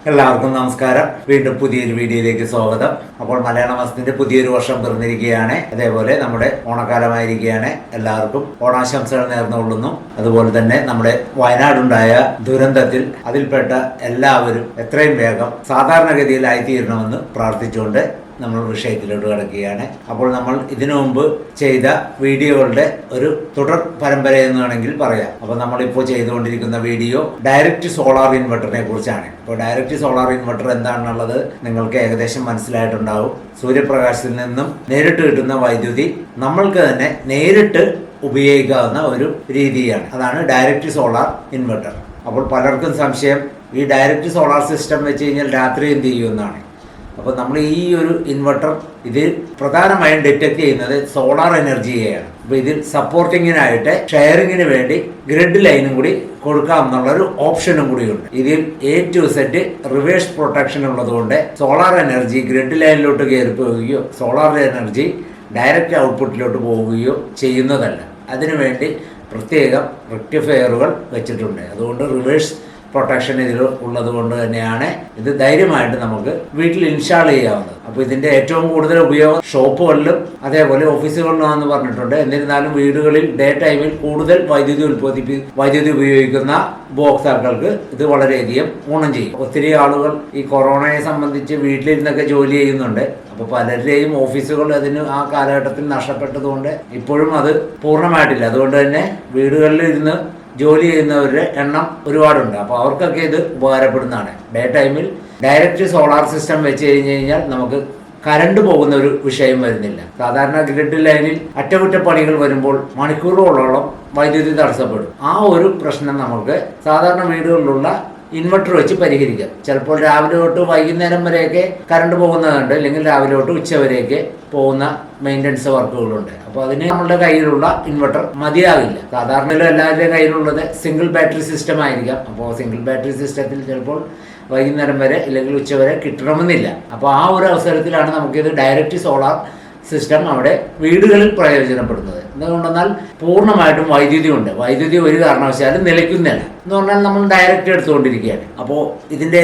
എല്ലാവർക്കും നമസ്കാരം. വീണ്ടും പുതിയൊരു വീഡിയോയിലേക്ക് സ്വാഗതം. അപ്പോൾ മലയാള മാസത്തിന്റെ പുതിയൊരു വർഷം പിറന്നിരിക്കുകയാണ്. അതേപോലെ നമ്മുടെ ഓണക്കാലമായിരിക്കുകയാണ്. എല്ലാവർക്കും ഓണാശംസകൾ നേർന്നുകൊള്ളുന്നു. അതുപോലെ തന്നെ നമ്മുടെ വയനാടുണ്ടായ ദുരന്തത്തിൽ അതിൽപ്പെട്ട എല്ലാവരും എത്രയും വേഗം സാധാരണഗതിയിലായിത്തീരണമെന്ന് പ്രാർത്ഥിച്ചുകൊണ്ട് നമ്മൾ വിഷയത്തിലോട്ട് കിടക്കുകയാണ്. അപ്പോൾ നമ്മൾ ഇതിനു മുമ്പ് ചെയ്ത വീഡിയോകളുടെ ഒരു തുടർ പരമ്പര എന്ന് വേണമെങ്കിൽ പറയാം. അപ്പോൾ നമ്മളിപ്പോൾ ചെയ്തുകൊണ്ടിരിക്കുന്ന വീഡിയോ ഡയറക്റ്റ് സോളാർ ഇൻവെർട്ടറിനെ കുറിച്ചാണ്. അപ്പോൾ ഡയറക്റ്റ് സോളാർ ഇൻവെർട്ടർ എന്താണെന്നുള്ളത് നിങ്ങൾക്ക് ഏകദേശം മനസ്സിലായിട്ടുണ്ടാവും. സൂര്യപ്രകാശത്തിൽ നിന്നും നേരിട്ട് കിട്ടുന്ന വൈദ്യുതി നമ്മൾക്ക് തന്നെ നേരിട്ട് ഉപയോഗിക്കാവുന്ന ഒരു രീതിയാണ്. അതാണ് ഡയറക്റ്റ് സോളാർ ഇൻവെർട്ടർ. അപ്പോൾ പലർക്കും സംശയം, ഈ ഡയറക്റ്റ് സോളാർ സിസ്റ്റം വെച്ച് കഴിഞ്ഞാൽ രാത്രി എന്ത് ചെയ്യുമെന്നാണ്. അപ്പോൾ നമ്മൾ ഈ ഒരു ഇൻവെർട്ടർ ഇത് പ്രധാനമായും ഡിറ്റക്ട് ചെയ്യുന്നത് സോളാർ എനർജിയെയാണ്. അപ്പോൾ ഇതിൽ സപ്പോർട്ടിങ്ങിനായിട്ട് ഷെയറിങ്ങിന് വേണ്ടി ഗ്രിഡ് ലൈനും കൂടി കൊടുക്കാമെന്നുള്ളൊരു ഓപ്ഷനും കൂടിയുണ്ട്. ഇതിൽ A to Z reverse protection ഉള്ളതുകൊണ്ട് സോളാർ എനർജി ഗ്രിഡ് ലൈനിലോട്ട് കയറി പോവുകയോ സോളാർ എനർജി ഡയറക്റ്റ് ഔട്ട്പുട്ടിലോട്ട് പോവുകയോ ചെയ്യുന്നതല്ല. അതിനുവേണ്ടി പ്രത്യേകം റെക്ടിഫയറുകൾ വെച്ചിട്ടുണ്ട്. അതുകൊണ്ട് റിവേഴ്സ് പ്രൊട്ടക്ഷൻ ഇതിൽ ഉള്ളത് കൊണ്ട് തന്നെയാണ് ഇത് ധൈര്യമായിട്ട് നമുക്ക് വീട്ടിൽ ഇൻസ്റ്റാൾ ചെയ്യാവുന്നത്. അപ്പോൾ ഇതിന്റെ ഏറ്റവും കൂടുതൽ ഉപയോഗം ഷോപ്പുകളിലും അതേപോലെ ഓഫീസുകളിലുമാണെന്ന് പറഞ്ഞിട്ടുണ്ട്. എന്നിരുന്നാലും വീടുകളിൽ ഡേ ടൈമിൽ കൂടുതൽ വൈദ്യുതി ഉപയോഗിക്കുന്ന ഉപഭോക്താക്കൾക്ക് ഇത് വളരെയധികം ഗുണം ചെയ്യും. ഒത്തിരി ആളുകൾ ഈ കൊറോണയെ സംബന്ധിച്ച് വീട്ടിലിരുന്നൊക്കെ ജോലി ചെയ്യുന്നുണ്ട്. അപ്പോൾ പലരുടെയും ഓഫീസുകൾ അതിന് ആ കാലഘട്ടത്തിൽ നഷ്ടപ്പെട്ടതുകൊണ്ട് ഇപ്പോഴും അത് പൂർണ്ണമായിട്ടില്ല. അതുകൊണ്ട് തന്നെ വീടുകളിൽ ഇരുന്ന് ജോലി ചെയ്യുന്നവരുടെ എണ്ണം ഒരുപാടുണ്ട്. അപ്പോൾ അവർക്കൊക്കെ ഇത് ഉപകാരപ്പെടുന്നതാണ്. ഡേ ടൈമിൽ ഡയറക്റ്റ് സോളാർ സിസ്റ്റം വെച്ച് കഴിഞ്ഞാൽ നമുക്ക് കറണ്ട് പോകുന്ന ഒരു വിഷയം വരുന്നില്ല. സാധാരണ ഗ്രിഡ് ലൈനിൽ അറ്റകുറ്റപ്പണികൾ വരുമ്പോൾ മണിക്കൂറുകളോളം വൈദ്യുതി തടസ്സപ്പെടും. ആ ഒരു പ്രശ്നം നമുക്ക് സാധാരണ വീടുകളിലുള്ള ഇൻവെർട്ടർ വെച്ച് പരിഹരിക്കാം. ചിലപ്പോൾ രാവിലെ തൊട്ട് വൈകുന്നേരം വരെയൊക്കെ കറണ്ട് പോകുന്നതുണ്ട്, അല്ലെങ്കിൽ രാവിലെ തൊട്ട് ഉച്ച വരെയൊക്കെ പോകുന്ന മെയിൻ്റനൻസ് വർക്കുകളുണ്ട്. അപ്പോൾ അതിന് നമ്മളുടെ കയ്യിലുള്ള ഇൻവെർട്ടർ മതിയാവില്ല. സാധാരണ എല്ലാവരുടെയും കയ്യിലുള്ളത് സിംഗിൾ ബാറ്ററി സിസ്റ്റം ആയിരിക്കാം. അപ്പോൾ സിംഗിൾ ബാറ്ററി സിസ്റ്റത്തിൽ ചിലപ്പോൾ വൈകുന്നേരം വരെ അല്ലെങ്കിൽ ഉച്ച വരെ കിട്ടണമെന്നില്ല. അപ്പോൾ ആ ഒരു അവസരത്തിലാണ് നമുക്കിത് ഡയറക്റ്റ് സോളാർ സിസ്റ്റം അവിടെ വീടുകളിൽ പ്രയോജനപ്പെടുന്നത്. എന്തുകൊണ്ടെന്നാൽ പൂർണ്ണമായിട്ടും വൈദ്യുതി ഉണ്ട്. വൈദ്യുതി ഒരു കാരണവശാലും നിലയ്ക്കുന്നില്ല എന്ന് പറഞ്ഞാൽ നമ്മൾ ഡയറക്റ്റ് എടുത്തുകൊണ്ടിരിക്കുകയാണ്. അപ്പോൾ ഇതിൻ്റെ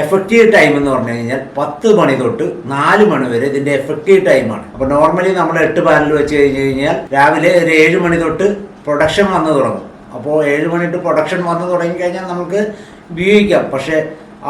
എഫക്റ്റീവ് ടൈം എന്ന് പറഞ്ഞു കഴിഞ്ഞാൽ 10 മണി തൊട്ട് 4 മണി വരെ ഇതിൻ്റെ എഫക്റ്റീവ് ടൈമാണ്. അപ്പോൾ നോർമലി നമ്മൾ 8 പാനൽ വെച്ച് കഴിഞ്ഞ് കഴിഞ്ഞാൽ രാവിലെ ഒരു 7 മണി തൊട്ട് പ്രൊഡക്ഷൻ വന്നു തുടങ്ങും. അപ്പോൾ 7 മണി തൊട്ട് പ്രൊഡക്ഷൻ വന്നു തുടങ്ങിക്കഴിഞ്ഞാൽ നമുക്ക് ഉപയോഗിക്കാം. പക്ഷേ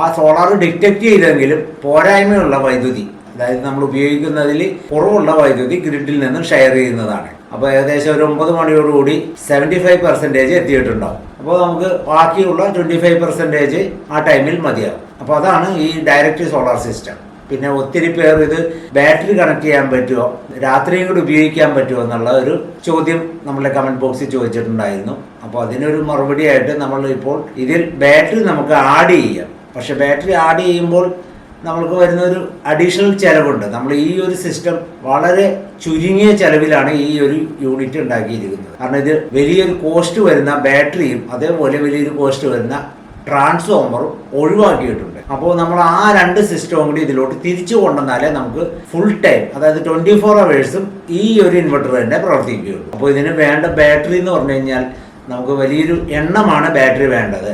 ആ സോളാർ ഡിറ്റക്റ്റ് ചെയ്തെങ്കിലും പോരായ്മയുള്ള വൈദ്യുതി, അതായത് നമ്മൾ ഉപയോഗിക്കുന്നതിൽ കുറവുള്ള വൈദ്യുതി ഗ്രിഡിൽ നിന്ന് ഷെയർ ചെയ്യുന്നതാണ്. അപ്പോൾ ഏകദേശം ഒരു 9 മണിയോടുകൂടി 75% എത്തിയിട്ടുണ്ടാവും. അപ്പോൾ നമുക്ക് ബാക്കിയുള്ള 25% ആ ടൈമിൽ മതിയാവും. അപ്പോൾ അതാണ് ഈ ഡയറക്റ്റ് സോളാർ സിസ്റ്റം. പിന്നെ ഒത്തിരി പേർ ഇത് ബാറ്ററി കണക്ട് ചെയ്യാൻ പറ്റുമോ, രാത്രിയും കൂടി ഉപയോഗിക്കാൻ പറ്റുമോ എന്നുള്ള ഒരു ചോദ്യം നമ്മളെ കമൻറ്റ് ബോക്സിൽ ചോദിച്ചിട്ടുണ്ടായിരുന്നു. അപ്പോൾ അതിനൊരു മറുപടിയായിട്ട് നമ്മൾ ഇപ്പോൾ ഇതിൽ ബാറ്ററി നമുക്ക് ആഡ് ചെയ്യാം. പക്ഷേ ബാറ്ററി ആഡ് ചെയ്യുമ്പോൾ നമ്മൾക്ക് വരുന്നൊരു അഡീഷണൽ ചിലവുണ്ട്. നമ്മൾ ഈ ഒരു സിസ്റ്റം വളരെ ചുരുങ്ങിയ ചിലവിലാണ് ഈ ഒരു യൂണിറ്റ് ഉണ്ടാക്കിയിരിക്കുന്നത്. കാരണം ഇത് വലിയൊരു കോസ്റ്റ് വരുന്ന ബാറ്ററിയും അതേപോലെ വലിയൊരു കോസ്റ്റ് വരുന്ന ട്രാൻസ്ഫോമറും ഒഴിവാക്കിയിട്ടുണ്ട്. അപ്പോൾ നമ്മൾ ആ 2 സിസ്റ്റവും കൂടി ഇതിലോട്ട് തിരിച്ചു കൊണ്ടുവന്നാലേ നമുക്ക് ഫുൾ ടൈം, അതായത് 24 hours ഈ ഒരു ഇൻവെർട്ടർ തന്നെ പ്രവർത്തിക്കുകയുള്ളൂ. അപ്പോൾ ഇതിന് വേണ്ട ബാറ്ററി എന്ന് പറഞ്ഞു കഴിഞ്ഞാൽ നമുക്ക് വലിയൊരു എണ്ണമാണ് ബാറ്ററി വേണ്ടത്.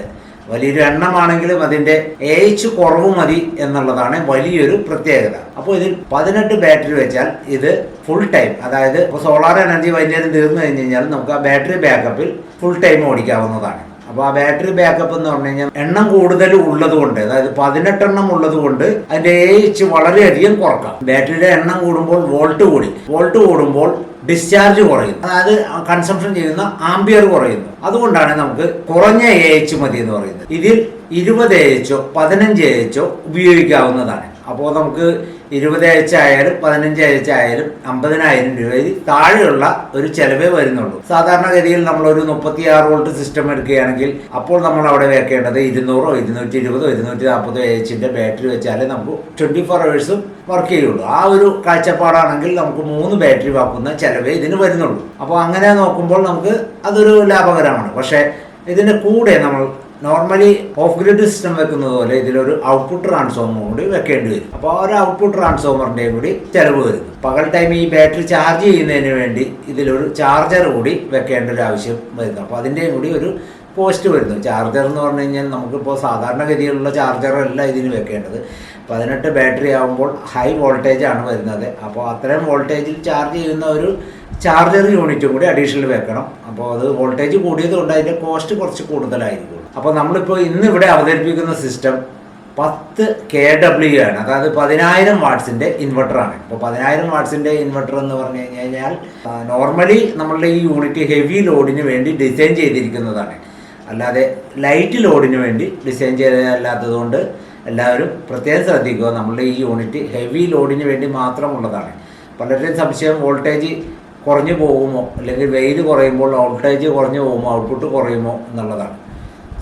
വലിയൊരു എണ്ണമാണെങ്കിലും അതിൻ്റെ AH കുറവ് മതി എന്നുള്ളതാണ് വലിയൊരു പ്രത്യേകത. അപ്പോൾ ഇതിൽ 18 ബാറ്ററി വെച്ചാൽ ഇത് ഫുൾ ടൈം, അതായത് സോളാർ എനർജി വൈകുന്നേരം തീർന്നു കഴിഞ്ഞ് കഴിഞ്ഞാൽ നമുക്ക് ആ ബാറ്ററി ബാക്കപ്പിൽ ഫുൾ ടൈം ഓടിക്കാവുന്നതാണ്. അപ്പോൾ ആ ബാറ്ററി ബാക്കപ്പ് എന്ന് പറഞ്ഞു കഴിഞ്ഞാൽ എണ്ണം കൂടുതൽ ഉള്ളത് കൊണ്ട്, അതായത് 18 എണ്ണം ഉള്ളത് കൊണ്ട് അതിൻ്റെ AH വളരെയധികം കുറക്കാം. ബാറ്ററിയുടെ എണ്ണം കൂടുമ്പോൾ വോൾട്ട് കൂടുമ്പോൾ ഡിസ്ചാർജ് കുറയുന്നു, അതായത് കൺസംഷൻ ചെയ്യുന്ന ആംബിയർ കുറയുന്നു. അതുകൊണ്ടാണ് നമുക്ക് കുറഞ്ഞ AH മതി എന്ന് പറയുന്നത്. ഇതിൽ 20 AHോ 15 AHോ ഉപയോഗിക്കാവുന്നതാണ്. അപ്പോൾ നമുക്ക് 20 AH ആയാലും 15 AH ആയാലും 50,000 രൂപയിൽ താഴെയുള്ള ഒരു ചെലവേ വരുന്നുള്ളൂ. സാധാരണഗതിയിൽ നമ്മളൊരു 36 വോൾട്ട് സിസ്റ്റം എടുക്കുകയാണെങ്കിൽ അപ്പോൾ നമ്മൾ അവിടെ വെക്കേണ്ടത് 200, 220, 240 AHന്റെ ബാറ്ററി വെച്ചാലേ നമുക്ക് 24 hours വർക്ക് ചെയ്യുള്ളൂ. ആ ഒരു കാഴ്ചപ്പാടാണെങ്കിൽ നമുക്ക് 3 ബാറ്ററി വാക്കുന്ന ചെലവേ ഇതിന് വരുന്നുള്ളൂ. അപ്പോൾ അങ്ങനെ നോക്കുമ്പോൾ നമുക്ക് അതൊരു ലാഭകരമാണ്. പക്ഷേ ഇതിൻ്റെ കൂടെ നമ്മൾ നോർമലി ഓഫ് ഗ്രിഡ് സിസ്റ്റം വെക്കുന്നത് പോലെ ഇതിലൊരു ഔട്ട്പുട്ട് ട്രാൻസ്ഫോമർ കൂടി വെക്കേണ്ടി വരും. അപ്പോൾ ആ ഒരു ഔട്ട്പുട്ട് ട്രാൻസ്ഫോമറിൻ്റെയും കൂടി ചിലവ് വരുന്നു. പകൽ ടൈം ഈ ബാറ്ററി ചാർജ് ചെയ്യുന്നതിന് വേണ്ടി ഇതിലൊരു ചാർജർ കൂടി വെക്കേണ്ട ഒരു ആവശ്യം വരുന്നു. അപ്പോൾ അതിൻ്റെയും കൂടി ഒരു കോസ്റ്റ് വരുന്നു. ചാർജർ എന്ന് പറഞ്ഞു കഴിഞ്ഞാൽ നമുക്കിപ്പോൾ സാധാരണഗതിയിലുള്ള ചാർജറല്ല ഇതിന് വെക്കേണ്ടത്. 18 ബാറ്ററി ആകുമ്പോൾ ഹൈ വോൾട്ടേജ് ആണ് വരുന്നത്. അപ്പോൾ അത്രയും വോൾട്ടേജിൽ ചാർജ് ചെയ്യുന്ന ഒരു ചാർജർ യൂണിറ്റും കൂടി അഡീഷണൽ വെക്കണം. അപ്പോൾ അത് വോൾട്ടേജ് കൂടിയത് കൊണ്ട് അതിൻ്റെ കോസ്റ്റ് കുറച്ച് കൂടുതലായിരിക്കും. അപ്പോൾ നമ്മളിപ്പോൾ ഇന്ന് ഇവിടെ അവതരിപ്പിക്കുന്ന സിസ്റ്റം 10 kW ആണ്. അതായത് 10,000 വാട്ട്സിൻ്റെ ഇൻവെർട്ടറാണ്. അപ്പോൾ 10,000 വാട്ട്സിൻ്റെ ഇൻവെർട്ടർ എന്ന് പറഞ്ഞു കഴിഞ്ഞാൽ നോർമലി നമ്മളുടെ ഈ യൂണിറ്റ് ഹെവി ലോഡിന് വേണ്ടി ഡിസൈൻ ചെയ്തിരിക്കുന്നതാണ്. അല്ലാതെ ലൈറ്റ് ലോഡിന് വേണ്ടി ഡിസൈൻ ചെയ്തതല്ലാത്തതുകൊണ്ട് എല്ലാവരും പ്രത്യേകം ശ്രദ്ധിക്കുക. നമ്മളുടെ ഈ യൂണിറ്റ് ഹെവി ലോഡിന് വേണ്ടി മാത്രമുള്ളതാണ്. പലരുടെയും സംശയം വോൾട്ടേജ് കുറഞ്ഞു പോകുമോ, അല്ലെങ്കിൽ വെയിൽ കുറയുമ്പോൾ വോൾട്ടേജ് കുറഞ്ഞു പോകുമോ, ഔട്ട്പുട്ട് കുറയുമോ എന്നുള്ളതാണ്.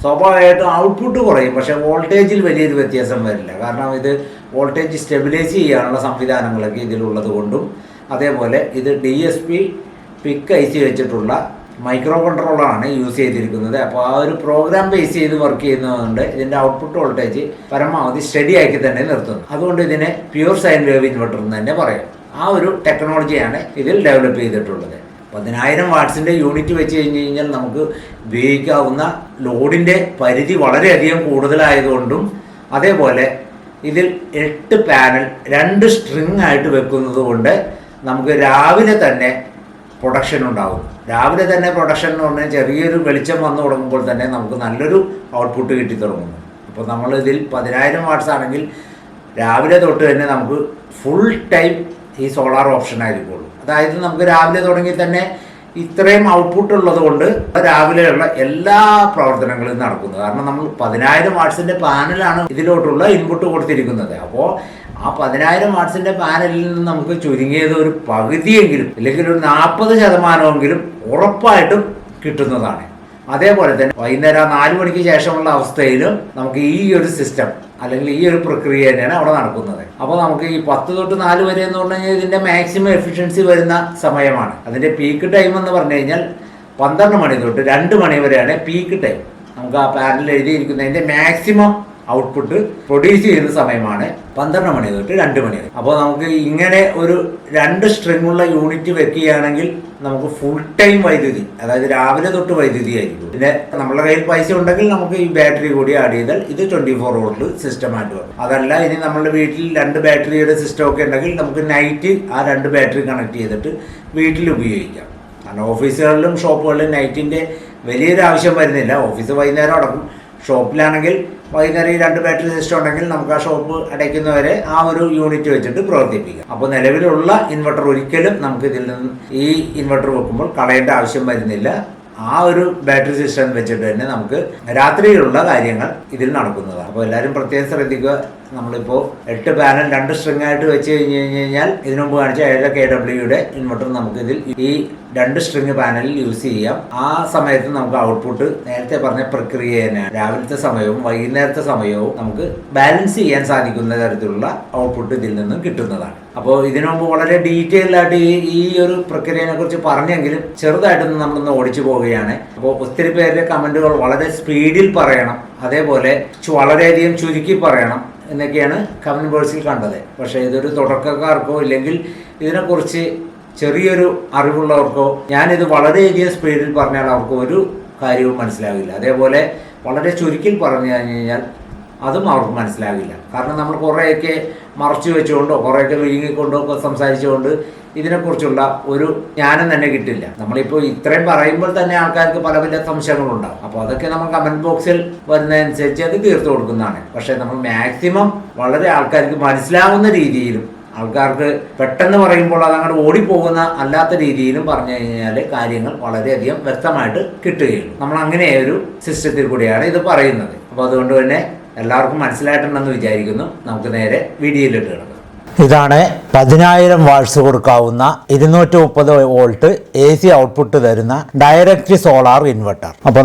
സ്വാഭാവികമായിട്ടും ഔട്ട്പുട്ട് കുറയും, പക്ഷേ വോൾട്ടേജിൽ വലിയൊരു വ്യത്യാസം വരില്ല. കാരണം ഇത് വോൾട്ടേജ് സ്റ്റെബിലൈസ് ചെയ്യാനുള്ള സംവിധാനങ്ങളൊക്കെ ഇതിലുള്ളത് കൊണ്ടും, അതേപോലെ ഇത് DSP PIC IC വെച്ചിട്ടുള്ള മൈക്രോ കൺട്രോളറാണ് യൂസ് ചെയ്തിരിക്കുന്നത്. അപ്പോൾ ആ ഒരു പ്രോഗ്രാം ബേസ് ചെയ്ത് വർക്ക് ചെയ്യുന്നതുകൊണ്ട് ഇതിൻ്റെ ഔട്ട്പുട്ട് വോൾട്ടേജ് പരമാവധി സ്റ്റഡി ആക്കി തന്നെ നിർത്തുന്നു. അതുകൊണ്ട് ഇതിനെ പ്യൂർ സൈൻ വേവ് ഇൻവെർട്ടർ എന്ന് തന്നെ പറയാം. ആ ഒരു ടെക്നോളജിയാണ് ഇതിൽ ഡെവലപ്പ് ചെയ്തിട്ടുള്ളത്. 10,000 വാട്ട്സിൻ്റെ യൂണിറ്റ് വെച്ച് കഴിഞ്ഞ് കഴിഞ്ഞാൽ നമുക്ക് ഉപയോഗിക്കാവുന്ന ലോഡിൻ്റെ പരിധി വളരെയധികം കൂടുതലായതുകൊണ്ടും, അതേപോലെ ഇതിൽ 8 പാനൽ 2 സ്ട്രിങ് ആയിട്ട് വെക്കുന്നത് കൊണ്ട് നമുക്ക് രാവിലെ തന്നെ പ്രൊഡക്ഷൻ ഉണ്ടാകും. രാവിലെ തന്നെ പ്രൊഡക്ഷൻ എന്ന് പറഞ്ഞാൽ ചെറിയൊരു വെളിച്ചം വന്നു തുടങ്ങുമ്പോൾ തന്നെ നമുക്ക് നല്ലൊരു ഔട്ട്പുട്ട് കിട്ടി തുടങ്ങുന്നു. അപ്പോൾ നമ്മൾ ഇതിൽ 10,000 വാട്ട്സ് ആണെങ്കിൽ രാവിലെ തൊട്ട് തന്നെ നമുക്ക് ഫുൾ ടൈം ഈ സോളാർ ഓപ്ഷൻ ആയിരിക്കുള്ളൂ. അതായത് നമുക്ക് രാവിലെ തുടങ്ങി തന്നെ ഇത്രയും ഔട്ട്പുട്ട് ഉള്ളത് കൊണ്ട് രാവിലെയുള്ള എല്ലാ പ്രവർത്തനങ്ങളും നടക്കുന്നു. കാരണം നമ്മൾ 10,000 വാട്ട്സിൻ്റെ പാനലാണ് ഇതിലോട്ടുള്ള ഇൻപുട്ട് കൊടുത്തിരിക്കുന്നത്. അപ്പോൾ ആ 10,000 വാട്ട്സിൻ്റെ പാനലിൽ നിന്ന് നമുക്ക് ചുരുങ്ങിയത് ഒരു പകുതിയെങ്കിലും, അല്ലെങ്കിൽ ഒരു 40% ഉറപ്പായിട്ടും കിട്ടുന്നതാണ്. അതേപോലെ തന്നെ വൈകുന്നേരം 4 മണിക്ക് ശേഷമുള്ള അവസ്ഥയിലും നമുക്ക് ഈ ഒരു സിസ്റ്റം അല്ലെങ്കിൽ ഈ ഒരു പ്രക്രിയ തന്നെയാണ് അവിടെ നടക്കുന്നത്. അപ്പോൾ നമുക്ക് ഈ 10 തൊട്ട് 4 വരെ എന്ന് പറഞ്ഞു കഴിഞ്ഞാൽ ഇതിൻ്റെ മാക്സിമം എഫിഷ്യൻസി വരുന്ന സമയമാണ്. അതിൻ്റെ പീക്ക് ടൈം എന്ന് പറഞ്ഞു കഴിഞ്ഞാൽ 12 മണി തൊട്ട് 2 മണി വരെയാണ് പീക്ക് ടൈം. നമുക്ക് ആ പാനലിൽ എഴുതിയിരിക്കുന്നതിൻ്റെ മാക്സിമം ഔട്ട്പുട്ട് പ്രൊഡ്യൂസ് ചെയ്യുന്ന സമയമാണ് 12 മണി തൊട്ട് 2 മണി വരെ. അപ്പോൾ നമുക്ക് ഇങ്ങനെ ഒരു 2 സ്ട്രിങ് ഉള്ള യൂണിറ്റ് വെക്കുകയാണെങ്കിൽ നമുക്ക് ഫുൾ ടൈം വൈദ്യുതി, അതായത് രാവിലെ തൊട്ട് വൈദ്യുതി ആയിരിക്കും. പിന്നെ നമ്മുടെ കയ്യിൽ പൈസ ഉണ്ടെങ്കിൽ നമുക്ക് ഈ ബാറ്ററി കൂടി ആഡ് ചെയ്താൽ ഇത് 24 വോൾട്ട് സിസ്റ്റമായിട്ട് വരും. അതല്ല, ഇനി നമ്മുടെ വീട്ടിൽ 2 ബാറ്ററിയുടെ സിസ്റ്റം ഒക്കെ ഉണ്ടെങ്കിൽ നമുക്ക് നൈറ്റ് ആ 2 ബാറ്ററി കണക്ട് ചെയ്തിട്ട് വീട്ടിൽ ഉപയോഗിക്കാം. കാരണം ഓഫീസുകളിലും ഷോപ്പുകളിലും നൈറ്റിൻ്റെ വലിയൊരു ആവശ്യം വരുന്നില്ല. ഓഫീസ് വൈകുന്നേരം അടക്കും. ഷോപ്പിലാണെങ്കിൽ വൈകുന്നേരം ഈ 2 ബാറ്ററി സിസ്റ്റം ഉണ്ടെങ്കിൽ നമുക്ക് ആ ഷോപ്പ് അടയ്ക്കുന്നവരെ ആ ഒരു യൂണിറ്റ് വെച്ചിട്ട് പ്രവർത്തിപ്പിക്കാം. അപ്പോൾ നിലവിലുള്ള ഇൻവെർട്ടർ ഒരിക്കലും നമുക്ക് ഇതിൽ നിന്ന് ഈ ഇൻവെർട്ടർ വെക്കുമ്പോൾ കളയേണ്ട ആവശ്യം വരുന്നില്ല. ആ ഒരു ബാറ്ററി സിസ്റ്റം വെച്ചിട്ട് തന്നെ നമുക്ക് രാത്രിയിലുള്ള കാര്യങ്ങൾ ഇതിൽ നടക്കുന്നതാണ്. അപ്പോൾ എല്ലാവരും പ്രത്യേകം ശ്രദ്ധിക്കുക. നമ്മളിപ്പോൾ 8 പാനൽ 2 സ്ട്രിങ് ആയിട്ട് വെച്ച് കഴിഞ്ഞാൽ ഇതിനു മുമ്പ് കാണിച്ച 7 kWയുടെ ഇൻവെർട്ടർ നമുക്ക് ഇതിൽ ഈ 2 സ്ട്രിങ് പാനലിൽ യൂസ് ചെയ്യാം. ആ സമയത്ത് നമുക്ക് ഔട്ട്പുട്ട് നേരത്തെ പറഞ്ഞ പ്രക്രിയ തന്നെയാണ്. രാവിലത്തെ സമയവും വൈകുന്നേരത്തെ സമയവും നമുക്ക് ബാലൻസ് ചെയ്യാൻ സാധിക്കുന്ന തരത്തിലുള്ള ഔട്ട്പുട്ട് ഇതിൽ നിന്നും കിട്ടുന്നതാണ്. അപ്പോൾ ഇതിനു മുമ്പ് വളരെ ഡീറ്റെയിൽഡ് ആയിട്ട് ഈ ഒരു പ്രക്രിയയെ കുറിച്ച് പറഞ്ഞെങ്കിലും ചെറുതായിട്ടൊന്ന് നമ്മളൊന്ന് ഓടിച്ചു പോവുകയാണ്. അപ്പോൾ ഒത്തിരി പേരുടെ കമൻറ്റുകൾ വളരെ സ്പീഡിൽ പറയണം, അതേപോലെ വളരെയധികം ചുരുക്കി പറയണം എന്നൊക്കെയാണ് കമൻറ്റ് ബോക്സിൽ കണ്ടത്. പക്ഷേ ഇതൊരു തുടക്കക്കാർക്കോ ഇല്ലെങ്കിൽ ഇതിനെക്കുറിച്ച് ചെറിയൊരു അറിവുള്ളവർക്കോ ഞാനിത് വളരെയധികം സ്പീഡിൽ പറഞ്ഞാൽ അവർക്ക് ഒരു കാര്യവും മനസ്സിലാവില്ല. അതേപോലെ വളരെ ചുരുക്കിൽ പറഞ്ഞു കഴിഞ്ഞാൽ അതും അവർക്ക് മനസ്സിലാവില്ല. കാരണം നമ്മൾ കുറേയൊക്കെ മറച്ചു വെച്ചുകൊണ്ടോ കുറേയൊക്കെ വിഴുങ്ങിക്കൊണ്ടോ ഒക്കെ സംസാരിച്ചുകൊണ്ട് ഇതിനെക്കുറിച്ചുള്ള ഒരു ജ്ഞാനം തന്നെ കിട്ടില്ല. നമ്മളിപ്പോൾ ഇത്രയും പറയുമ്പോൾ തന്നെ ആൾക്കാർക്ക് പല പല സംശയങ്ങളുണ്ടാകും. അപ്പോൾ അതൊക്കെ നമ്മൾ കമൻറ്റ് ബോക്സിൽ വരുന്നതനുസരിച്ച് അത് തീർത്തു കൊടുക്കുന്നതാണ്. പക്ഷേ നമ്മൾ മാക്സിമം വളരെ ആൾക്കാർക്ക് മനസ്സിലാവുന്ന രീതിയിലും ആൾക്കാർക്ക് പെട്ടെന്ന് പറയുമ്പോൾ അതങ്ങോട്ട് ഓടിപ്പോകുന്ന അല്ലാത്ത രീതിയിലും പറഞ്ഞു കഴിഞ്ഞാൽ കാര്യങ്ങൾ വളരെയധികം വ്യക്തമായിട്ട് കിട്ടുകയുള്ളൂ. നമ്മൾ അങ്ങനെ ഒരു സിസ്റ്റത്തിൽ കൂടിയാണ് ഇത് പറയുന്നത്. അപ്പോൾ അതുകൊണ്ട് തന്നെ എല്ലാവർക്കും മനസ്സിലായിട്ടുണ്ടെന്ന് വിചാരിക്കുന്നു. നമുക്ക് നേരെ വീഡിയോയിലിട്ട് കിടക്കാം. ഇതാണ് 10,000 വാട്ട്സ് കൊടുക്കാവുന്ന 230 വോൾട്ട് AC ഔട്ട്പുട്ട് തരുന്ന ഡയറക്റ്റ് സോളാർ ഇൻവെർട്ടർ. അപ്പോൾ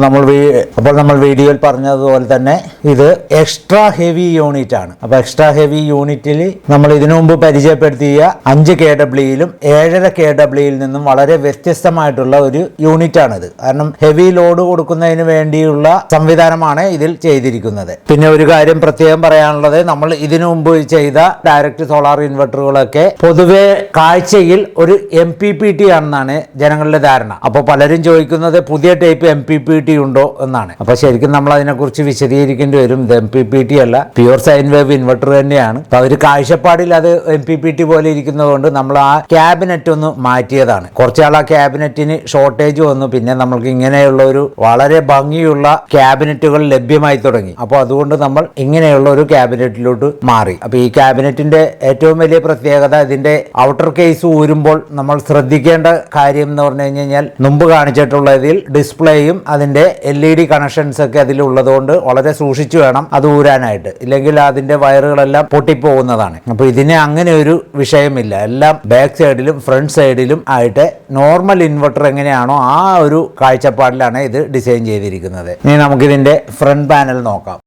നമ്മൾ വീഡിയോയിൽ പറഞ്ഞതുപോലെ തന്നെ ഇത് എക്സ്ട്രാ ഹെവി യൂണിറ്റ് ആണ്. അപ്പോൾ എക്സ്ട്രാ ഹെവി യൂണിറ്റിൽ നമ്മൾ ഇതിനു മുമ്പ് പരിചയപ്പെടുത്തിയ 5 kW-ലും 7.5 kW-യിൽ നിന്നും വളരെ വ്യത്യസ്തമായിട്ടുള്ള ഒരു യൂണിറ്റ് ആണിത്. കാരണം ഹെവി ലോഡ് കൊടുക്കുന്നതിന് വേണ്ടിയുള്ള സംവിധാനമാണ് ഇതിൽ ചെയ്തിരിക്കുന്നത്. പിന്നെ ഒരു കാര്യം പ്രത്യേകം പറയാനുള്ളത്, നമ്മൾ ഇതിനു മുമ്പ് ചെയ്ത ഡയറക്റ്റ് സോളാർ ഇൻവെർട്ടറുകളൊക്കെ പൊതുവെ കാഴ്ചയിൽ ഒരു MPPT ആണെന്നാണ് ജനങ്ങളുടെ ധാരണ. അപ്പോൾ പലരും ചോദിക്കുന്നത് പുതിയ ടൈപ്പ് MPPT ഉണ്ടോ എന്നാണ്. അപ്പോൾ ശരിക്കും നമ്മൾ അതിനെക്കുറിച്ച് വിശദീകരിക്കേണ്ടി വരും. ഇത് MPPT അല്ല, പ്യുവർ സൈൻ വേവ് ഇൻവെർട്ടർ തന്നെയാണ്. അപ്പോൾ അവർ കാഴ്ചപ്പാടിൽ അത് MPPT പോലെ ഇരിക്കുന്നതുകൊണ്ട് നമ്മൾ ആ ക്യാബിനറ്റ് ഒന്ന് മാറ്റിയതാണ്. കുറച്ചാൾ ആ ക്യാബിനറ്റിന് ഷോർട്ടേജ് വന്നു. പിന്നെ നമ്മൾക്ക് ഇങ്ങനെയുള്ള ഒരു വളരെ ഭംഗിയുള്ള ക്യാബിനറ്റുകൾ ലഭ്യമായി തുടങ്ങി. അപ്പോൾ അതുകൊണ്ട് നമ്മൾ ഇങ്ങനെയുള്ള ഒരു ക്യാബിനറ്റിലോട്ട് മാറി. അപ്പോൾ ഈ ക്യാബിനറ്റിന്റെ ഏറ്റവും വലിയ പ്രത്യേകത, ഇതിന്റെ ഔട്ടർ കേസ് ഊരുമ്പോൾ നമ്മൾ ശ്രദ്ധിക്കേണ്ട കാര്യം എന്ന് പറഞ്ഞു കഴിഞ്ഞാൽ, മുമ്പ് കാണിച്ചിട്ടുള്ളതിൽ ഡിസ്പ്ലേയും അതിന്റെ LED കണക്ഷൻസ് ഒക്കെ അതിലുള്ളതുകൊണ്ട് വളരെ സൂക്ഷിച്ചു വേണം അത് ഊരാനായിട്ട്. ഇല്ലെങ്കിൽ അതിന്റെ വയറുകളെല്ലാം പൊട്ടിപ്പോകുന്നതാണ്. അപ്പോൾ ഇതിന് അങ്ങനെ ഒരു വിഷയമില്ല. എല്ലാം ബാക്ക് സൈഡിലും ഫ്രണ്ട് സൈഡിലും ആയിട്ട് നോർമൽ ഇൻവെർട്ടർ എങ്ങനെയാണോ ആ ഒരു കാഴ്ചപ്പാടിലാണ് ഇത് ഡിസൈൻ ചെയ്തിരിക്കുന്നത്. ഇനി നമുക്കിതിന്റെ ഫ്രണ്ട് പാനൽ നോക്കാം.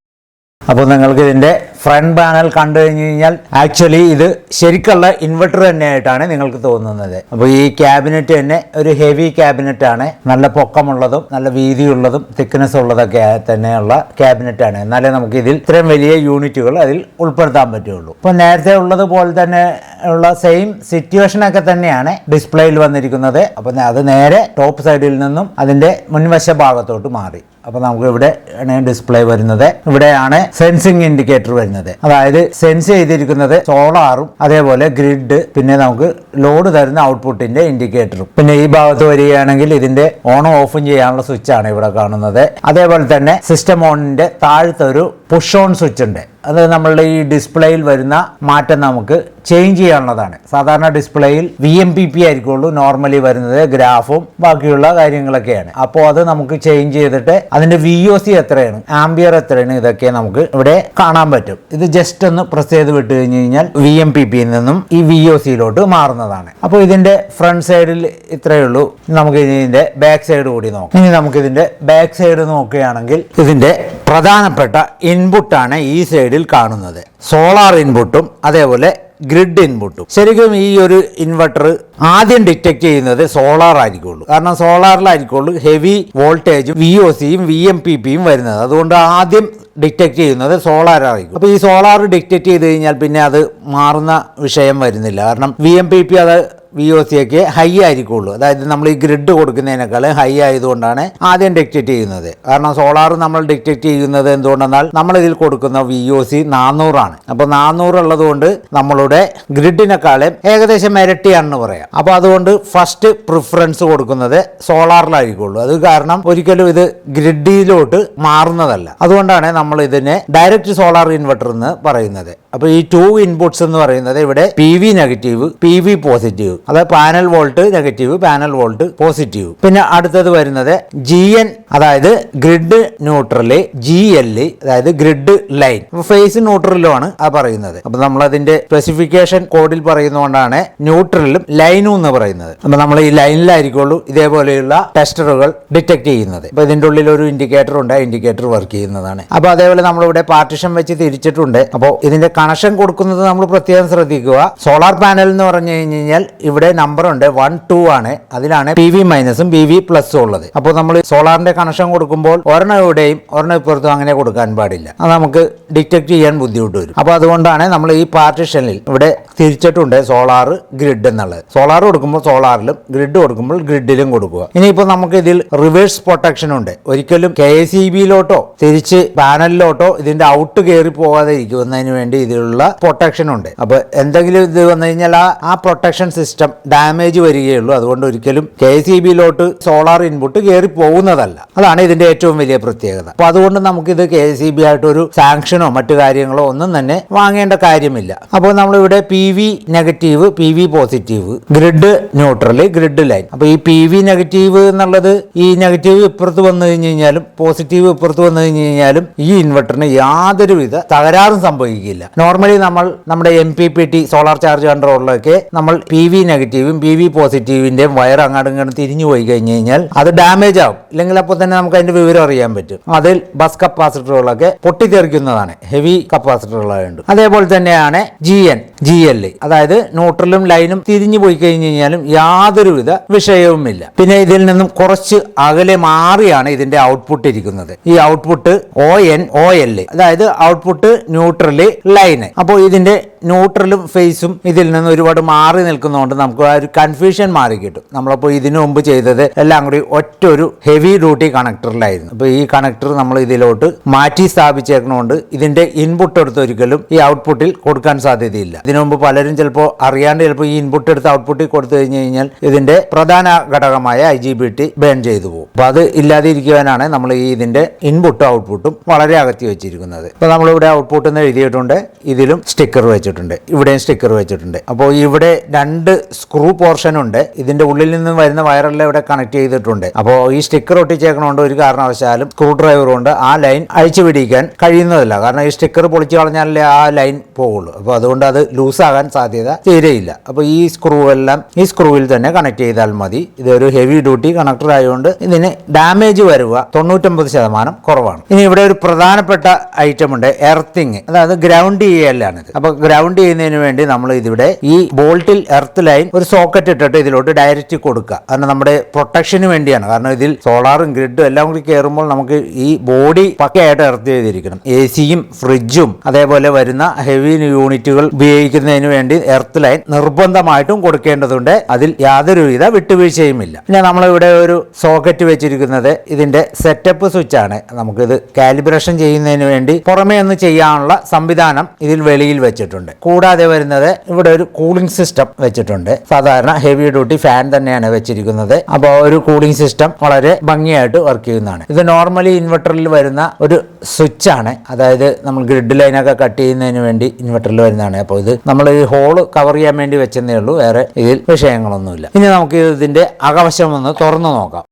അപ്പോൾ നിങ്ങൾക്ക് ഇതിന്റെ ഫ്രണ്ട് പാനൽ കണ്ടു കഴിഞ്ഞു കഴിഞ്ഞാൽ ആക്ച്വലി ഇത് ശരിക്കുള്ള ഇൻവെർട്ടർ തന്നെയായിട്ടാണ് നിങ്ങൾക്ക് തോന്നുന്നത്. അപ്പോൾ ഈ ക്യാബിനറ്റ് തന്നെ ഒരു ഹെവി ക്യാബിനറ്റ് ആണ്. നല്ല പൊക്കമുള്ളതും നല്ല വീതിയുള്ളതും തിക്നെസ് ഉള്ളതൊക്കെ തന്നെയുള്ള ക്യാബിനറ്റ് ആണ്. എന്നാലേ നമുക്ക് ഇതിൽ ഇത്രയും വലിയ യൂണിറ്റുകൾ അതിൽ ഉൾപ്പെടുത്താൻ പറ്റുള്ളൂ. അപ്പോൾ നേരത്തെ ഉള്ളതുപോലെ തന്നെ ഉള്ള സെയിം സിറ്റുവേഷനൊക്കെ തന്നെയാണ് ഡിസ്പ്ലേയിൽ വന്നിരിക്കുന്നത്. അപ്പോൾ അത് നേരെ ടോപ്പ് സൈഡിൽ നിന്നും അതിന്റെ മുൻവശ ഭാഗത്തോട്ട് മാറി. അപ്പോൾ നമുക്ക് ഇവിടെ ആണ് ഡിസ്പ്ലേ വരുന്നത്. ഇവിടെയാണ് സെൻസിങ് ഇൻഡിക്കേറ്റർ വരുന്നത്. അതായത് സെൻസ് ചെയ്തിരിക്കുന്നത് സോളാറും അതേപോലെ ഗ്രിഡ്, പിന്നെ നമുക്ക് ലോഡ് തരുന്ന ഔട്ട്പുട്ടിന്റെ ഇൻഡിക്കേറ്ററും. പിന്നെ ഈ ഭാഗത്ത് വരികയാണെങ്കിൽ ഇതിന്റെ ഓണും ഓഫും ചെയ്യാനുള്ള സ്വിച്ച് ആണ് ഇവിടെ കാണുന്നത്. അതേപോലെ തന്നെ സിസ്റ്റം ഓണിന്റെ താഴത്തെ ഒരു പുഷ് ഓൺ സ്വിച്ച് ഉണ്ട്. അത് നമ്മളുടെ ഈ ഡിസ്പ്ലേയിൽ വരുന്ന മാറ്റം നമുക്ക് ചേഞ്ച് ചെയ്യാനുള്ളതാണ്. സാധാരണ ഡിസ്പ്ലേയിൽ VMPP ആയിരിക്കുള്ളൂ നോർമലി വരുന്നത്, ഗ്രാഫും ബാക്കിയുള്ള കാര്യങ്ങളൊക്കെയാണ്. അപ്പോൾ അത് നമുക്ക് ചേഞ്ച് ചെയ്തിട്ട് അതിന്റെ VOC എത്രയാണ്, ആംബിയർ എത്രയാണ്, ഇതൊക്കെ നമുക്ക് ഇവിടെ കാണാൻ പറ്റും. ഇത് ജസ്റ്റ് ഒന്ന് പ്രസ് ചെയ്ത് വിട്ട് കഴിഞ്ഞ് കഴിഞ്ഞാൽ VMPPയിൽ നിന്നും ഈ VOCയിലോട്ട് മാറുന്നതാണ്. അപ്പോൾ ഇതിന്റെ ഫ്രണ്ട് സൈഡിൽ ഇത്രയേ ഉള്ളൂ. നമുക്ക് ഇതിന്റെ ബാക്ക് സൈഡ് കൂടി നോക്കാം. ഇനി നമുക്ക് ഇതിന്റെ ബാക്ക് സൈഡ് നോക്കുകയാണെങ്കിൽ ഇതിന്റെ പ്രധാനപ്പെട്ട ഇൻപുട്ടാണ് ഈ സൈഡിൽ കാണുന്നത്. സോളാർ ഇൻപുട്ടും അതേപോലെ ഗ്രിഡ് ഇൻപുട്ടും. ശരിക്കും ഈ ഒരു ഇൻവെർട്ടർ ആദ്യം ഡിറ്റക്ട് ചെയ്യുന്നത് സോളാർ ആയിരിക്കുള്ളൂ. കാരണം സോളാറിലായിരിക്കുള്ളൂ ഹെവി വോൾട്ടേജും VOCയും VMPPയും വരുന്നത്. അതുകൊണ്ട് ആദ്യം ഡിറ്റക്ട് ചെയ്യുന്നത് സോളാർ ആയിരിക്കും. അപ്പോൾ ഈ സോളാർ ഡിറ്റക്ട് ചെയ്ത് കഴിഞ്ഞാൽ പിന്നെ അത് മാറുന്ന വിഷയം വരുന്നില്ല. കാരണം VMPP അത് VOC ഒക്കെ ഹൈ ആയിരിക്കുള്ളൂ. അതായത് നമ്മൾ ഈ ഗ്രിഡ് കൊടുക്കുന്നതിനേക്കാൾ ഹൈ ആയതുകൊണ്ടാണ് ആദ്യം ഡിറ്റക്ട് ചെയ്യുന്നത്. കാരണം സോളാർ നമ്മൾ ഡിറ്റക്ട് ചെയ്യുന്നത് എന്തുകൊണ്ടെന്നാൽ നമ്മൾ ഇതിൽ കൊടുക്കുന്ന VOC 400 ആണ്. അപ്പോൾ 400 ഉള്ളത് കൊണ്ട് നമ്മളുടെ ഗ്രിഡിനെക്കാളും ഏകദേശം ഇരട്ടിയാണെന്ന് പറയാം. അപ്പോൾ അതുകൊണ്ട് ഫസ്റ്റ് പ്രിഫറൻസ് കൊടുക്കുന്നത് സോളാറിലായിരിക്കുള്ളൂ. അത് കാരണം ഒരിക്കലും ഇത് ഗ്രിഡിലോട്ട് മാറുന്നതല്ല. അതുകൊണ്ടാണ് നമ്മൾ ഇതിനെ ഡയറക്റ്റ് സോളാർ ഇൻവെർട്ടർ എന്ന് പറയുന്നത്. അപ്പോൾ ഈ 2 ഇൻപുട്സ് എന്ന് പറയുന്നത് ഇവിടെ PV നെഗറ്റീവ്, PV പോസിറ്റീവ്, അതായത് panel volt negative, panel volt positive. പിന്നെ അടുത്തത് വരുന്നത് GN, അതായത് ഗ്രിഡ് ന്യൂട്രല്, GL അതായത് ഗ്രിഡ് ലൈൻ. ഫേസ് ന്യൂട്രലുമാണ് ആ പറയുന്നത്. അപ്പൊ നമ്മൾ അതിന്റെ സ്പെസിഫിക്കേഷൻ കോഡിൽ പറയുന്നതുകൊണ്ടാണ് ന്യൂട്രലും ലൈനും എന്ന് പറയുന്നത്. അപ്പൊ നമ്മൾ ഈ ലൈനിലായിരിക്കുള്ളൂ ഇതേപോലെയുള്ള ടെസ്റ്ററുകൾ ഡിറ്റക്ട് ചെയ്യുന്നത്. അപ്പൊ ഇതിന്റെ ഉള്ളിൽ ഒരു ഇൻഡിക്കേറ്റർ ഉണ്ട്, ഇൻഡിക്കേറ്റർ വർക്ക് ചെയ്യുന്നതാണ്. അപ്പൊ അതേപോലെ നമ്മളിവിടെ പാർട്ടീഷൻ വെച്ച് തിരിച്ചിട്ടുണ്ട്. അപ്പോൾ ഇതിന്റെ കണക്ഷൻ കൊടുക്കുന്നത് നമ്മൾ പ്രത്യേകം ശ്രദ്ധിക്കുക. സോളാർ പാനൽ എന്ന് പറഞ്ഞു കഴിഞ്ഞാൽ ഇവിടെ നമ്പർ ഉണ്ട് 1, 2 ആണ്. അതിലാണ് PV മൈനസും PV പ്ലസും ഉള്ളത്. അപ്പോൾ നമ്മൾ സോളാറിന്റെ കണക്ഷൻ കൊടുക്കുമ്പോൾ ഒരെണ്ണം ഇവിടെയും ഒരെണ്ണം ഇപ്പുറത്തും അങ്ങനെ കൊടുക്കാൻ പാടില്ല. അത് നമുക്ക് ഡിറ്റക്ട് ചെയ്യാൻ ബുദ്ധിമുട്ട് വരും. അപ്പോൾ അതുകൊണ്ടാണ് നമ്മൾ ഈ പാർട്ടീഷനിൽ ഇവിടെ തിരിച്ചിട്ടുണ്ട് സോളാർ ഗ്രിഡ് എന്നുള്ളത്. സോളാർ കൊടുക്കുമ്പോൾ സോളാറിലും ഗ്രിഡ് കൊടുക്കുമ്പോൾ ഗ്രിഡിലും കൊടുക്കുക. ഇനിയിപ്പോൾ നമുക്ക് ഇതിൽ റിവേഴ്സ് പ്രൊട്ടക്ഷൻ ഉണ്ട്. ഒരിക്കലും KCBയിലോട്ടോ തിരിച്ച് പാനലിലോട്ടോ ഇതിന്റെ ഔട്ട് കയറി പോകാതെ ഇരിക്കുന്നതിന് വേണ്ടി ഇതിലുള്ള പ്രൊട്ടക്ഷൻ ഉണ്ട്. അപ്പോൾ എന്തെങ്കിലും ഇത് വന്നു കഴിഞ്ഞാൽ ആ പ്രൊട്ടക്ഷൻ സിസ്റ്റം സിസ്റ്റം ഡാമേജ് വരികയുള്ളൂ. അതുകൊണ്ട് ഒരിക്കലും KCBയിലോട്ട് സോളാർ ഇൻപുട്ട് കയറി പോകുന്നതല്ല. അതാണ് ഇതിന്റെ ഏറ്റവും വലിയ പ്രത്യേകത. അപ്പൊ അതുകൊണ്ട് നമുക്കിത് KCB ആയിട്ട് ഒരു സാങ്ഷനോ മറ്റു കാര്യങ്ങളോ ഒന്നും തന്നെ വാങ്ങേണ്ട കാര്യമില്ല. അപ്പോൾ നമ്മളിവിടെ PV negative, PV positive, grid neutral, grid line. അപ്പൊ ഈ PV നെഗറ്റീവ് എന്നുള്ളത് ഈ നെഗറ്റീവ് ഇപ്പുറത്ത് വന്നു കഴിഞ്ഞ് കഴിഞ്ഞാലും പോസിറ്റീവ് ഇപ്പുറത്ത് വന്നു കഴിഞ്ഞ് കഴിഞ്ഞാലും ഈ ഇൻവെർട്ടറിന് യാതൊരുവിധ തകരാറും സംഭവിക്കില്ല. നോർമലി നമ്മൾ നമ്മുടെ MPPT സോളാർ ചാർജ് കൺട്രോളിലൊക്കെ നമ്മൾ PV നെഗറ്റീവും PV പോസിറ്റീവിന്റെയും വയർ അങ്ങോട്ടും ഇങ്ങോട്ടും തിരിഞ്ഞു പോയി കഴിഞ്ഞ് കഴിഞ്ഞാൽ അത് ഡാമേജ് ആവും. ഇല്ലെങ്കിൽ അപ്പോൾ തന്നെ നമുക്ക് അതിന്റെ വിവരം അറിയാൻ പറ്റും. അതിൽ ബസ് കപ്പാസിറ്ററുകളൊക്കെ പൊട്ടിത്തെറിക്കുന്നതാണ്, ഹെവി കപ്പാസിറ്ററുകളായുണ്ട്. അതേപോലെ തന്നെയാണ് GL, അതായത് ന്യൂട്രലും ലൈനും തിരിഞ്ഞു പോയി കഴിഞ്ഞ് കഴിഞ്ഞാലും യാതൊരുവിധ വിഷയവുമില്ല. പിന്നെ ഇതിൽ നിന്നും കുറച്ച് അകലെ മാറിയാണ് ഇതിന്റെ ഔട്ട്പുട്ട് ഇരിക്കുന്നത്. ഈ ഔട്ട്പുട്ട് OL, അതായത് ഔട്ട്പുട്ട് ന്യൂട്രല് ലൈന്. അപ്പോൾ ഇതിന്റെ ന്യൂട്രലും ഫേസും ഇതിൽ നിന്ന് ഒരുപാട് മാറി നിൽക്കുന്നതുകൊണ്ട് നമുക്ക് ആ ഒരു കൺഫ്യൂഷൻ മാറി കിട്ടും. നമ്മളപ്പോൾ ഇതിനു മുമ്പ് ചെയ്തത് എല്ലാം കൂടി ഒറ്റ ഒരു ഹെവി ഡ്യൂട്ടി കണക്ടറിലായിരുന്നു. അപ്പോൾ ഈ കണക്ടർ നമ്മൾ ഇതിലോട്ട് മാറ്റി സ്ഥാപിച്ചേക്കുന്നതുകൊണ്ട് ഇതിന്റെ ഇൻപുട്ട് എടുത്ത് ഒരിക്കലും ഈ ഔട്ട്പുട്ടിൽ കൊടുക്കാൻ സാധ്യതയില്ല. ഇതിനു മുമ്പ് പലരും ചിലപ്പോൾ അറിയാണ്ട് ചിലപ്പോൾ ഈ ഇൻപുട്ട് എടുത്ത് ഔട്ട്പുട്ടിൽ കൊടുത്തു കഴിഞ്ഞ് കഴിഞ്ഞാൽ ഇതിന്റെ പ്രധാന ഘടകമായ IGBT ബേൺ ചെയ്തു പോകും. അപ്പോൾ അത് ഇല്ലാതിരിക്കുവാനാണ് നമ്മൾ ഈ ഇതിന്റെ ഇൻപുട്ടും ഔട്ട്പുട്ടും വളരെ അകത്തി വെച്ചിരിക്കുന്നത്. ഇപ്പോൾ നമ്മളിവിടെ ഔട്ട്പുട്ട് എന്ന് എഴുതിയിട്ടുണ്ട്, ഇതിലും സ്റ്റിക്കർ വെച്ചിട്ടുണ്ട്, ഇവിടെയും സ്റ്റിക്കർ വെച്ചിട്ടുണ്ട്. അപ്പോൾ ഇവിടെ 2 സ്ക്രൂ പോർഷൻ ഉണ്ട്. ഇതിന്റെ ഉള്ളിൽ നിന്ന് വരുന്ന വയറെല്ലാം ഇവിടെ കണക്ട് ചെയ്തിട്ടുണ്ട്. അപ്പോൾ ഈ സ്റ്റിക്കർ ഒട്ടിച്ചേക്കണോണ്ട് ഒരു കാരണവശാലും സ്ക്രൂ ഡ്രൈവർ കൊണ്ട് ആ ലൈൻ അഴിച്ചു പിടിക്കാൻ കഴിയുന്നതല്ല. കാരണം ഈ സ്റ്റിക്കർ പൊളിച്ചു കളഞ്ഞാലേ ആ ലൈൻ പോകുള്ളൂ. അപ്പോൾ അതുകൊണ്ട് അത് ലൂസാകാൻ സാധ്യത തീരെയില്ല. അപ്പോൾ ഈ സ്ക്രൂ എല്ലാം ഈ സ്ക്രൂവിൽ തന്നെ കണക്ട് ചെയ്താൽ മതി. ഇതൊരു ഹെവി ഡ്യൂട്ടി കണക്ടർ ആയതുകൊണ്ട് ഇതിന് ഡാമേജ് വരുക 99% കുറവാണ്. ഇനി ഇവിടെ ഒരു പ്രധാനപ്പെട്ട ഐറ്റം ഉണ്ട്, എർത്തിങ്, അതായത് ഗ്രൗണ്ട് ചെയ്യലാണിത്. അപ്പൊ ഗ്രൗണ്ട് ചെയ്യുന്നതിന് വേണ്ടി നമ്മൾ ഇതിവിടെ ഈ ബോൾട്ടിൽ എർത്ത് ലൈൻ ഒരു സോക്കറ്റ് ഇട്ടിട്ട് ഇതിലോട്ട് ഡയറക്റ്റ് കൊടുക്കുക. കാരണം നമ്മുടെ പ്രൊട്ടക്ഷന് വേണ്ടിയാണ്. കാരണം ഇതിൽ സോളാറും ഗ്രിഡും എല്ലാം കൂടി കയറുമ്പോൾ നമുക്ക് ഈ ബോഡി പക്കയായിട്ട് എർത്ത് ചെയ്തിരിക്കണം. AC-യും ഫ്രിഡ്ജും അതേപോലെ വരുന്ന ഹെവി യൂണിറ്റുകൾ ഉപയോഗിക്കുന്നതിന് വേണ്ടി എർത്ത് ലൈൻ നിർബന്ധമായിട്ടും കൊടുക്കേണ്ടതുണ്ട്. അതിൽ യാതൊരുവിധ വിട്ടുവീഴ്ചയുമില്ല. പിന്നെ നമ്മളിവിടെ ഒരു സോക്കറ്റ് വെച്ചിരിക്കുന്നത് ഇതിന്റെ സെറ്റപ്പ് സ്വിച്ച് ആണ്. നമുക്കിത് കാലിബ്രേഷൻ ചെയ്യുന്നതിന് വേണ്ടി പുറമേ ഒന്ന് ചെയ്യാനുള്ള സംവിധാനം ഇതിൽ വെളിയിൽ വെച്ചിട്ടുണ്ട്. കൂടാതെ വരുന്നത് ഇവിടെ ഒരു കൂളിംഗ് സിസ്റ്റം വെച്ചിട്ടുണ്ട്. സാധാരണ ഹെവി ഡ്യൂട്ടി ഫാൻ തന്നെയാണ് വെച്ചിരിക്കുന്നത്. അപ്പോൾ ഒരു കൂളിംഗ് സിസ്റ്റം വളരെ ഭംഗിയായിട്ട് വർക്ക് ചെയ്യുന്നതാണ്. ഇത് നോർമലി ഇൻവെർട്ടറിൽ വരുന്ന ഒരു സ്വിച്ച് ആണ്. അതായത് നമ്മൾ ഗ്രിഡ് ലൈനൊക്കെ കട്ട് ചെയ്യുന്നതിന് വേണ്ടി ഇൻവെർട്ടറിൽ വരുന്നതാണ്. അപ്പോൾ ഇത് നമ്മൾ ഈ ഹോള് കവർ ചെയ്യാൻ വേണ്ടി വെച്ചതേ ഉള്ളൂ, വേറെ ഇതിൽ വിഷയങ്ങളൊന്നുമില്ല. ഇനി നമുക്ക് ഇതിന്റെ അകവശം ഒന്ന് തുറന്നു നോക്കാം.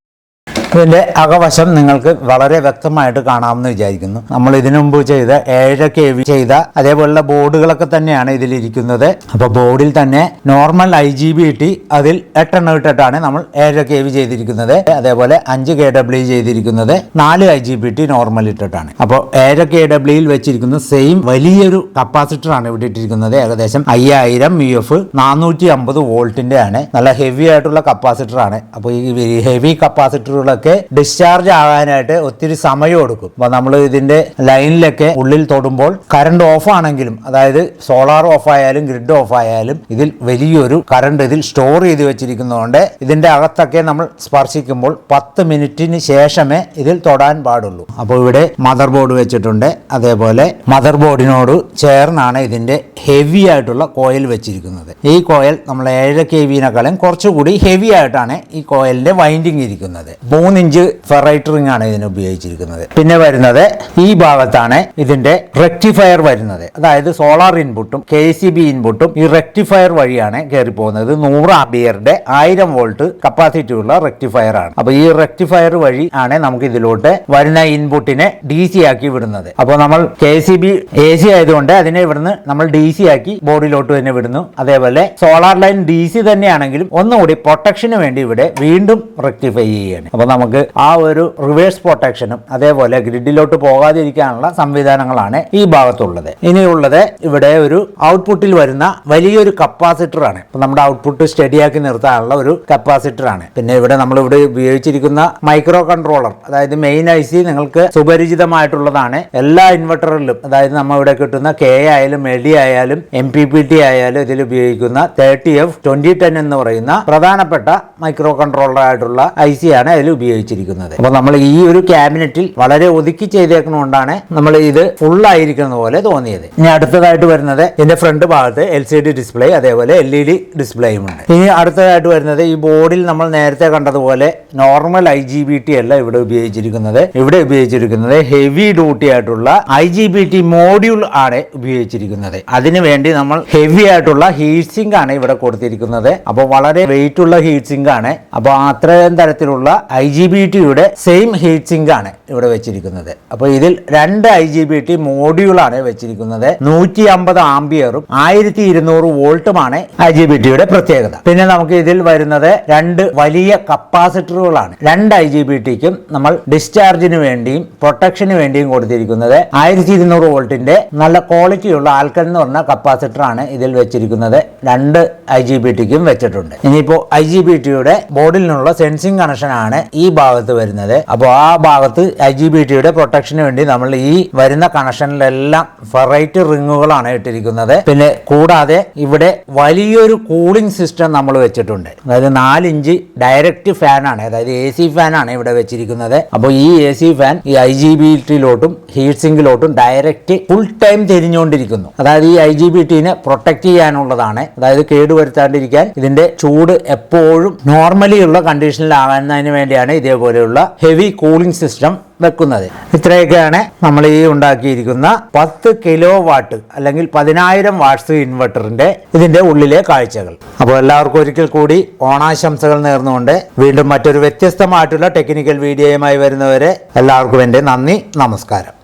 ഇതിന്റെ അകവശം നിങ്ങൾക്ക് വളരെ വ്യക്തമായിട്ട് കാണാമെന്ന് വിചാരിക്കുന്നു. നമ്മൾ ഇതിനു മുമ്പ് ചെയ്ത 7 kV ചെയ്ത അതേപോലുള്ള ബോർഡുകളൊക്കെ തന്നെയാണ് ഇതിലിരിക്കുന്നത്. അപ്പോൾ ബോർഡിൽ തന്നെ നോർമൽ IGBT അതിൽ 8 എണ്ണം ഇട്ടിട്ടാണ് നമ്മൾ 7 kV ചെയ്തിരിക്കുന്നത്. അതേപോലെ 5 kW ചെയ്തിരിക്കുന്നത് 4 IGBT നോർമൽ ഇട്ടിട്ടാണ്. അപ്പോൾ 7 kWയിൽ വെച്ചിരിക്കുന്ന സെയിം വലിയൊരു കപ്പാസിറ്റർ ആണ് ഇവിടെ ഇട്ടിരിക്കുന്നത്. ഏകദേശം 5000 UF 450 വോൾട്ടിന്റെ ആണ്. നല്ല ഹെവി ആയിട്ടുള്ള കപ്പാസിറ്റർ ആണ്. അപ്പോൾ ഈ ഹെവി കപ്പാസിറ്ററുകളൊക്കെ ഡിസ്ചാർജ് ആകാനായിട്ട് ഒത്തിരി സമയം എടുക്കും. അപ്പൊ നമ്മൾ ഇതിന്റെ ലൈനിലൊക്കെ ഉള്ളിൽ തൊടുമ്പോൾ കറണ്ട് ഓഫ് ആണെങ്കിലും, അതായത് സോളാർ ഓഫ് ആയാലും ഗ്രിഡ് ഓഫ് ആയാലും ഇതിൽ വലിയൊരു കറണ്ട് ഇതിൽ സ്റ്റോർ ചെയ്ത് വെച്ചിരിക്കുന്നതുകൊണ്ട് ഇതിന്റെ അകത്തൊക്കെ നമ്മൾ സ്പർശിക്കുമ്പോൾ 10 മിനിറ്റിന് ശേഷമേ ഇതിൽ തൊടാൻ പാടുള്ളൂ. അപ്പോൾ ഇവിടെ മദർ ബോർഡ് വെച്ചിട്ടുണ്ട്. അതേപോലെ മദർ ബോർഡിനോട് ചേർന്നാണ് ഇതിന്റെ ഹെവി ആയിട്ടുള്ള കോയിൽ വെച്ചിരിക്കുന്നത്. ഈ കോയിൽ നമ്മൾ 7 kVനേക്കാളും കുറച്ചുകൂടി ഹെവി ആയിട്ടാണ് ഈ കോയിലിന്റെ വൈൻഡിങ് ഇരിക്കുന്നത്. 3 ഇഞ്ച് ഫെറൈറ്റ് റിംഗ് ആണ് ഇതിന് ഉപയോഗിച്ചിരിക്കുന്നത്. പിന്നെ വരുന്നത് ഈ ഭാഗത്താണ് ഇതിന്റെ റെക്ടിഫയർ വരുന്നത്. അതായത് സോളാർ ഇൻപുട്ടും KCB ഇൻപുട്ടും ഈ റെക്ടിഫയർ വഴിയാണ് കയറി പോകുന്നത്. 100 ആംപിയറിന്റെ 1000 വോൾട്ട് കപ്പാസിറ്റി ഉള്ള റെക്ടിഫയർ ആണ്. അപ്പൊ ഈ റെക്ടിഫയർ വഴി ആണ് നമുക്ക് ഇതിലോട്ട് വരുന്ന ഇൻപുട്ടിനെ DC ആക്കി വിടുന്നത്. അപ്പോൾ നമ്മൾ KCB AC ആയതുകൊണ്ട് അതിനെ ഇവിടുന്ന് നമ്മൾ DC ആക്കി ബോർഡിലോട്ട് തന്നെ വിടുന്നു. അതേപോലെ സോളാർ ലൈൻ DC തന്നെയാണെങ്കിലും ഒന്നുകൂടി പ്രൊട്ടക്ഷന് വേണ്ടി ഇവിടെ വീണ്ടും റെക്ടിഫൈ ചെയ്യുകയാണ്. അപ്പോൾ നമുക്ക് ആ ഒരു റിവേഴ്സ് പ്രൊട്ടക്ഷനും അതേപോലെ ഗ്രിഡിലോട്ട് പോകാതിരിക്കാനുള്ള സംവിധാനങ്ങളാണ് ഈ ഭാഗത്തുള്ളത്. ഇനിയുള്ളത് ഇവിടെ ഒരു ഔട്ട്പുട്ടിൽ വരുന്ന വലിയൊരു കപ്പാസിറ്റർ ആണ്. അപ്പോൾ നമ്മുടെ ഔട്ട്പുട്ട് സ്റ്റഡിയാക്കി നിർത്താനുള്ള ഒരു കപ്പാസിറ്റർ ആണ്. പിന്നെ ഇവിടെ നമ്മൾ ഇവിടെ ഉപയോഗിച്ചിരിക്കുന്ന മൈക്രോ കൺട്രോളർ, അതായത് മെയിൻ IC നിങ്ങൾക്ക് സുപരിചിതമായിട്ടുള്ളതാണ്. എല്ലാ ഇൻവെർട്ടറിലും, അതായത് നമ്മൾ ഇവിടെ കിട്ടുന്ന K ആയാലും LD ആയാലും MPPT ആയാലും ഇതിൽ ഉപയോഗിക്കുന്ന 30F 2010 എന്ന് പറയുന്ന പ്രധാനപ്പെട്ട മൈക്രോ കൺട്രോളർ ആയിട്ടുള്ള IC ആണ് അതിൽ ഉപയോഗിക്കുന്നത്. ഉപയോഗിച്ചിരിക്കുന്നത്. അപ്പോൾ നമ്മൾ ഈ ഒരു ക്യാബിനറ്റിൽ വളരെ ഒതുക്കി ചെയ്തേക്കുന്നതുകൊണ്ടാണ് നമ്മൾ ഇത് ഫുൾ ആയിരിക്കുന്ന പോലെ തോന്നിയത്. ഇനി അടുത്തതായിട്ട് വരുന്നത് ഇതിന്റെ ഫ്രണ്ട് ഭാഗത്ത് LCD ഡിസ്പ്ലേ അതേപോലെ LED ഡിസ്പ്ലേയും ഉണ്ട്. ഇനി അടുത്തതായിട്ട് വരുന്നത് ഈ ബോർഡിൽ നമ്മൾ നേരത്തെ കണ്ടതുപോലെ നോർമൽ IGBT അല്ല ഇവിടെ ഉപയോഗിച്ചിരിക്കുന്നത്. ഇവിടെ ഉപയോഗിച്ചിരിക്കുന്നത് ഹെവി ഡ്യൂട്ടി ആയിട്ടുള്ള IGBT മോഡ്യൂൾ ആണ് ഉപയോഗിച്ചിരിക്കുന്നത്. അതിനു വേണ്ടി നമ്മൾ ഹെവി ആയിട്ടുള്ള ഹീറ്റ് സിങ്ക് ആണ് ഇവിടെ കൊടുത്തിരിക്കുന്നത്. അപ്പോൾ വളരെ വെയിറ്റ് ഉള്ള ഹീറ്റ് സിങ്ക് ആണ്. അപ്പോൾ അത്രയും തരത്തിലുള്ള IGBTയുടെ സെയിം ഹീറ്റ് സിങ്ക് ആണ് ഇവിടെ വെച്ചിരിക്കുന്നത്. അപ്പോൾ ഇതിൽ 2 IGBT മോഡ്യൂളാണ് വെച്ചിരിക്കുന്നത്. 150 ആംപിയറും 1200 വോൾട്ടുമാണ് IGBTയുടെ പ്രത്യേകത. പിന്നെ നമുക്ക് ഇതിൽ വരുന്നത് 2 വലിയ കപ്പാസിറ്ററുകളാണ്. 2 IGBTക്കും നമ്മൾ ഡിസ്ചാർജിന് വേണ്ടിയും പ്രൊട്ടക്ഷന് വേണ്ടിയും കൊടുത്തിരിക്കുന്നത് 1200 വോൾട്ടിന്റെ നല്ല ക്വാളിറ്റിയുള്ള ആൽക്കൽ എന്ന് പറഞ്ഞ കപ്പാസിറ്റർ ആണ് ഇതിൽ വെച്ചിരിക്കുന്നത്. 2 IGBTക്കും വെച്ചിട്ടുണ്ട്. ഇനിയിപ്പോ IGBTയുടെ ബോർഡിൽ നിന്നുള്ള സെൻസിങ് കണക്ഷൻ ആണ് ഈ ഭാഗത്ത് വരുന്നത്. അപ്പോൾ ആ ഭാഗത്ത് IGBTയുടെ പ്രൊട്ടക്ഷന് വേണ്ടി നമ്മൾ ഈ വരുന്ന കണക്ഷനിലെല്ലാം ഫെറൈറ്റ് റിങ്ങുകളാണ് ഇട്ടിരിക്കുന്നത്. പിന്നെ കൂടാതെ ഇവിടെ വലിയൊരു കൂളിംഗ് സിസ്റ്റം നമ്മൾ വെച്ചിട്ടുണ്ട്. അതായത് 4 ഇഞ്ച് ഡയറക്റ്റ് ഫാൻ ആണ്, അതായത് AC ഫാൻ ആണ് ഇവിടെ വെച്ചിരിക്കുന്നത്. അപ്പോൾ ഈ AC ഫാൻ ഈ IGBTയിലോട്ടും ഹീറ്റ് സിങ്കിലോട്ടും ഡയറക്റ്റ് ഫുൾ ടൈം തിരിഞ്ഞുകൊണ്ടിരിക്കുന്നു. അതായത് ഈ IGBTനെ പ്രൊട്ടക്ട് ചെയ്യാനുള്ളതാണ്. അതായത് കേടുവരുത്താണ്ടിരിക്കാൻ ഇതിന്റെ ചൂട് എപ്പോഴും നോർമലി ഉള്ള കണ്ടീഷനിലാകുന്നതിന് വേണ്ടിയാണ് ഇതേപോലെയുള്ള ഹെവി കൂളിംഗ് സിസ്റ്റം വെക്കുന്നത്. ഇത്രയൊക്കെയാണ് നമ്മൾ ഈ ഉണ്ടാക്കിയിരിക്കുന്ന 10 കിലോ വാട്ട് അല്ലെങ്കിൽ 10,000 വാട്ട്സ് ഇൻവെർട്ടറിന്റെ ഇതിന്റെ ഉള്ളിലെ കാഴ്ചകൾ. അപ്പോൾ എല്ലാവർക്കും ഒരിക്കൽ കൂടി ഓണാശംസകൾ നേർന്നുകൊണ്ട് വീണ്ടും മറ്റൊരു വ്യത്യസ്തമായിട്ടുള്ള ടെക്നിക്കൽ വീഡിയോയുമായി വരുന്നവരെ എല്ലാവർക്കും എൻ്റെ നന്ദി, നമസ്കാരം.